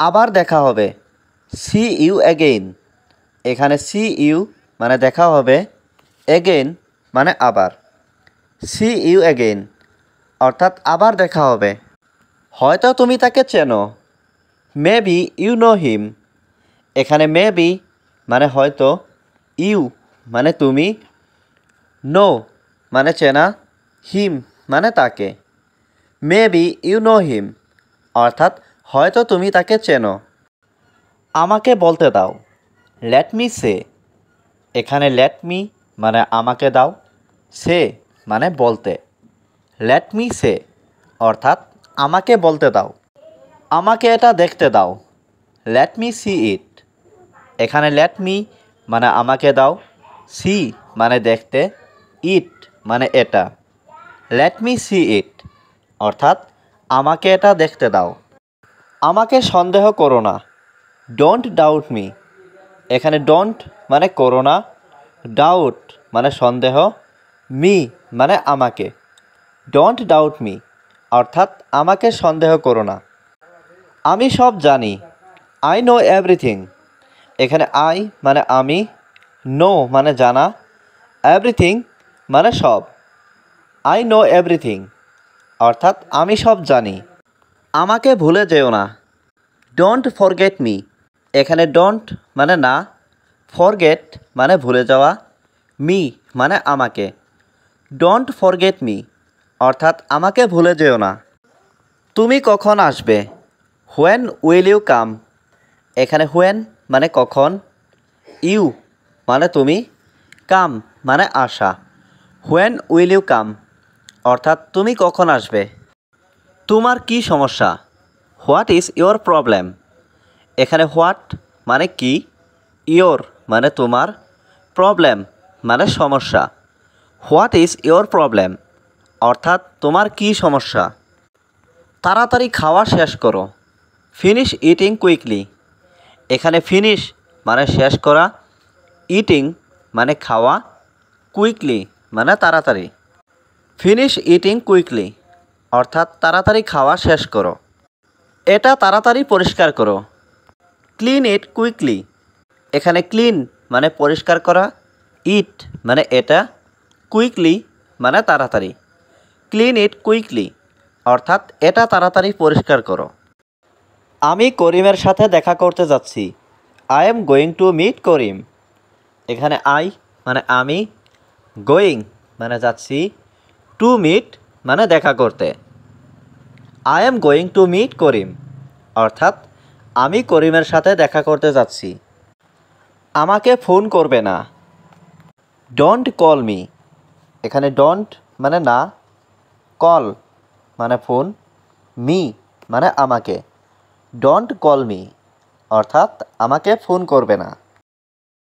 আবার দেখা হবে, সি ইউ অ্যাগেইন। এখানে সি ইউ মানে দেখা হবে, অ্যাগেইন মানে আবার। সি ইউ অ্যাগেইন অর্থাৎ আবার দেখা হবে। হয়তো তুমি তাকে চেনো, মেবি ইউ নো হিম। এখানে মেবি মানে হয়তো, ইউ মানে তুমি, নো মানে চেনা, হিম মানে তাকে। মেবি ইউ নো হিম অর্থাৎ হয়তো তুমি তাকে চেনো। আমাকে বলতে দাও, লেট মি সে। এখানে লেট মি মানে আমাকে দাও, সে মানে বলতে। লেট মি সে অর্থাৎ আমাকে বলতে দাও। আমাকে এটা দেখতে দাও, লেট মি সি ইট। এখানে লেট মি মানে আমাকে দাও, সি মানে দেখতে, ইট মানে এটা। লেট মি সি ইট অর্থাৎ আমাকে এটা দেখতে দাও। আমাকে সন্দেহ করো না, ডোন্ট ডাউট মি। এখানে ডোন্ট মানে করো না, ডাউট মানে সন্দেহ, মি মানে আমাকে। ডোন্ট ডাউট মি অর্থাৎ আমাকে সন্দেহ করো না। আমি সব জানি, আই নো এভরিথিং। এখানে আই মানে আমি, নো মানে জানা, এভরিথিং মানে সব। আই নো এভরিথিং অর্থাৎ আমি সব জানি। আমাকে ভুলে যেও না, ডোন্ট ফরগেট মি। এখানে ডোন্ট মানে না, ফরগেট মানে ভুলে যাওয়া, মি মানে আমাকে। ডোন্ট ফরগেট মি অর্থাৎ আমাকে ভুলে যেও না। তুমি কখন আসবে, হোয়েন উইল ইউ কাম। এখানে হোয়েন মানে কখন, ইউ মানে তুমি, কাম মানে আসা। হোয়েন উইল ইউ কাম অর্থাৎ তুমি কখন আসবে। তোমার কি সমস্যা, হোয়াট ইজ ইয়োর প্রবলেম। এখানে হোয়াট মানে কি, ইয়োর মানে তোমার, প্রবলেম মানে সমস্যা। হোয়াট ইজ ইয়োর প্রবলেম অর্থাৎ তোমার কি সমস্যা। তাড়াতাড়ি খাওয়া শেষ করো, ফিনিশ ইটিং কুইকলি। এখানে ফিনিশ মানে শেষ করা, ইটিং মানে খাওয়া, কুইকলি মানে তাড়াতাড়ি। ফিনিশ ইটিং কুইকলি অর্থাৎ তাড়াতাড়ি খাওয়া শেষ করো। এটা তাড়াতাড়ি পরিষ্কার করো, ক্লিন ইট কুইকলি। এখানে ক্লিন মানে পরিষ্কার করা, ইট মানে এটা, কুইকলি মানে তাড়াতাড়ি। ক্লিন ইট কুইকলি অর্থাৎ এটা তাড়াতাড়ি পরিষ্কার করো। আমি করিমের সাথে দেখা করতে যাচ্ছি, I am going to meet Karim. এখানে আই মানে আমি, গোয়িং মানে যাচ্ছি, টু মিট মানে দেখা করতে। I am going to meet Karim অর্থাৎ আমি করিমের সাথে দেখা করতে যাচ্ছি। আমাকে ফোন করবে না, ডোন্ট কল মি। এখানে ডোন্ট মানে না, কল মানে ফোন, মি মানে আমাকে। ডোন্ট কল মি অর্থাৎ আমাকে ফোন করবে না।